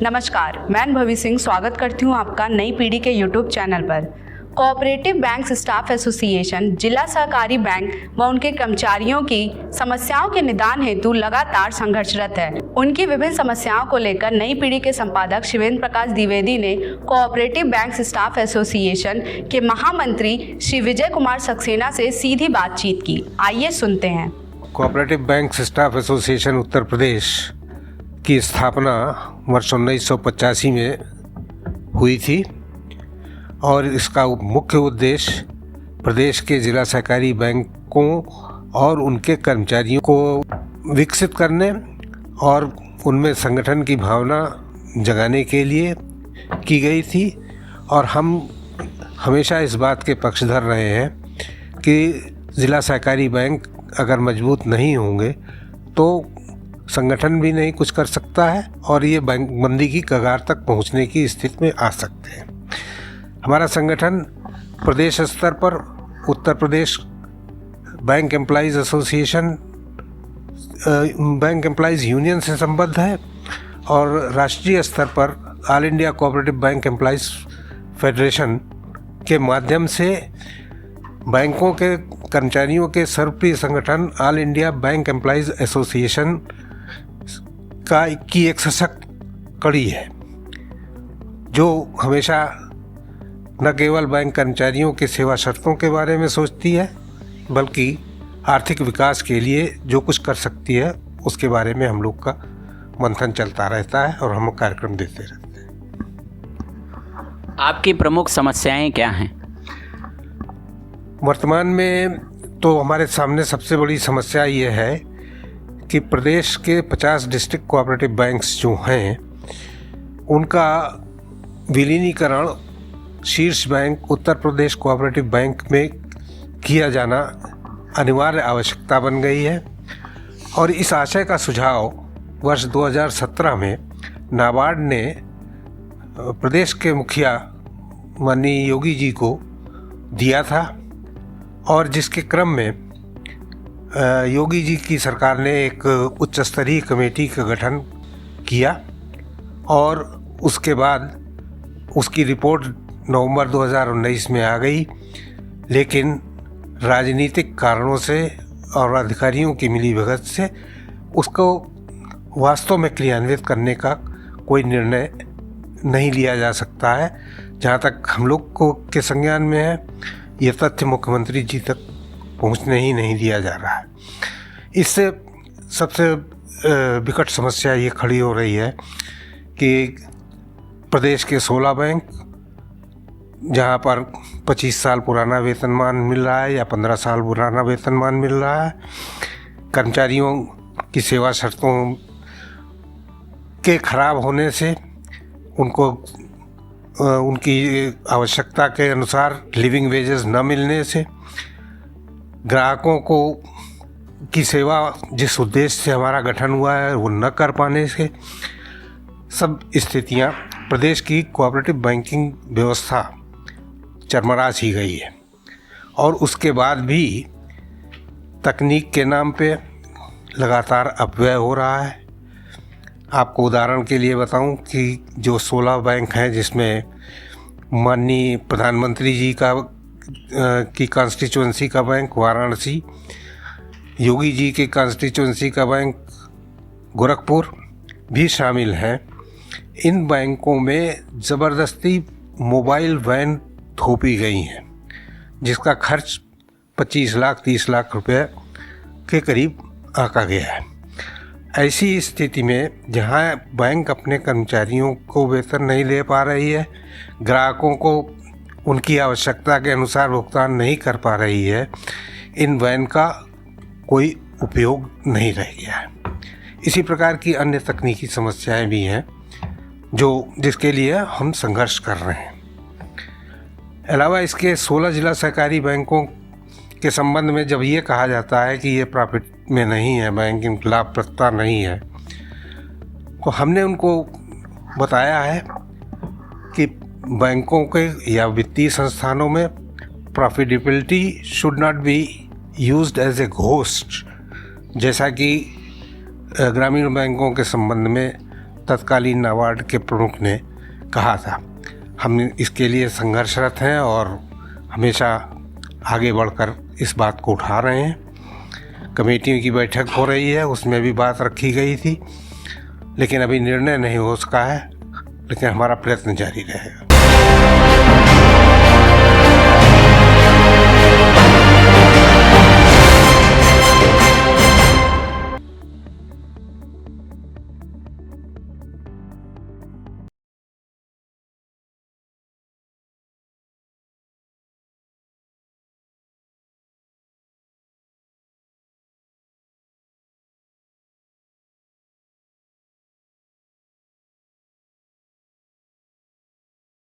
नमस्कार, मैं भवी सिंह स्वागत करती हूं आपका नई पीढ़ी के यूट्यूब चैनल पर। कोऑपरेटिव बैंक स्टाफ एसोसिएशन जिला सहकारी बैंक व उनके कर्मचारियों की समस्याओं के निदान हेतु लगातार संघर्षरत है। उनकी विभिन्न समस्याओं को लेकर नई पीढ़ी के संपादक शिवेंद्र प्रकाश द्विवेदी ने कोऑपरेटिव बैंक स्टाफ एसोसिएशन के महामंत्री श्री विजय कुमार सक्सेना से सीधी बातचीत की। आइए सुनते हैं। Cooperative bank staff association Uttar Pradesh की स्थापना वर्ष 1985 में हुई थी और इसका मुख्य उद्देश्य प्रदेश के जिला सहकारी बैंकों और उनके कर्मचारियों को विकसित करने और उनमें संगठन की भावना जगाने के लिए की गई थी। और हम हमेशा इस बात के पक्षधर रहे हैं कि जिला सहकारी बैंक अगर मजबूत नहीं होंगे तो संगठन भी नहीं कुछ कर सकता है और ये बैंक बंदी की कगार तक पहुंचने की स्थिति में आ सकते हैं। हमारा संगठन प्रदेश स्तर पर Uttar Pradesh bank employees association bank employees union से संबद्ध है और राष्ट्रीय स्तर पर all India cooperative bank employees federation के माध्यम से बैंकों के कर्मचारियों के सर्वप्रिय संगठन all India bank employees association की एक सशक्त कड़ी है, जो हमेशा न केवल बैंक कर्मचारियों के सेवा शर्तों के बारे में सोचती है बल्कि आर्थिक विकास के लिए जो कुछ कर सकती है उसके बारे में हम लोग का मंथन चलता रहता है और हम कार्यक्रम देते रहते हैं। आपकी प्रमुख समस्याएं क्या हैं? वर्तमान में तो हमारे सामने सबसे बड़ी समस्या ये है कि प्रदेश के 50 डिस्ट्रिक्ट कोऑपरेटिव बैंक्स जो हैं उनका विलीनीकरण शीर्ष bank Uttar Pradesh cooperative bank में किया जाना अनिवार्य आवश्यकता बन गई है। और इस आशय का सुझाव वर्ष 2017 में नाबार्ड ने प्रदेश के मुखिया माननीय योगी जी को दिया था और जिसके क्रम में योगी जी की सरकार ने एक उच्च स्तरीय कमेटी का गठन किया और उसके बाद उसकी रिपोर्ट नवंबर 2019 में आ गई, लेकिन राजनीतिक कारणों से और अधिकारियों की मिलीभगत से उसको वास्तव में क्रियान्वित करने का कोई निर्णय नहीं लिया जा सकता है। जहाँ तक हम लोग को के संज्ञान में है, ये तथ्य मुख्यमंत्री जी तक पहुँचने ही नहीं दिया जा रहा है। इससे सबसे विकट समस्या ये खड़ी हो रही है कि प्रदेश के 16 बैंक जहाँ पर 25 साल पुराना वेतनमान मिल रहा है या 15 साल पुराना वेतनमान मिल रहा है, कर्मचारियों की सेवा शर्तों के खराब होने से उनको उनकी आवश्यकता के अनुसार लिविंग वेजेस न मिलने से, ग्राहकों को की सेवा जिस उद्देश्य से हमारा गठन हुआ है वो न कर पाने से, सब स्थितियां प्रदेश की कोऑपरेटिव बैंकिंग व्यवस्था चरमरा सी गई है। और उसके बाद भी तकनीक के नाम पे लगातार अपव्यय हो रहा है। आपको उदाहरण के लिए बताऊं कि जो 16 बैंक हैं जिसमें माननीय प्रधानमंत्री जी की कॉन्स्टिट्यूएंसी का बैंक वाराणसी, योगी जी की कॉन्स्टिट्यूएंसी का बैंक गोरखपुर भी शामिल हैं, इन बैंकों में ज़बरदस्ती मोबाइल वैन थोपी गई हैं जिसका खर्च 25 लाख 30 लाख रुपए के करीब आंका गया है। ऐसी स्थिति में जहां बैंक अपने कर्मचारियों को वेतन नहीं दे पा रही है, ग्राहकों को उनकी आवश्यकता के अनुसार भुगतान नहीं कर पा रही है, इन वैन का कोई उपयोग नहीं रह गया है। इसी प्रकार की अन्य तकनीकी समस्याएं भी हैं जिसके लिए हम संघर्ष कर रहे हैं। अलावा इसके 16 जिला सहकारी बैंकों के संबंध में जब ये कहा जाता है कि ये प्रॉफिट में नहीं है, बैंकिंग लाभप्रदता नहीं है, तो हमने उनको बताया है कि बैंकों के या वित्तीय संस्थानों में profitability should not be used as a ghost, जैसा कि ग्रामीण बैंकों के संबंध में तत्कालीन नाबार्ड के प्रमुख ने कहा था। हम इसके लिए संघर्षरत हैं और हमेशा आगे बढ़कर इस बात को उठा रहे हैं। कमेटियों की बैठक हो रही है, उसमें भी बात रखी गई थी, लेकिन अभी निर्णय नहीं हो सका है, लेकिन हमारा प्रयत्न जारी रहेगा।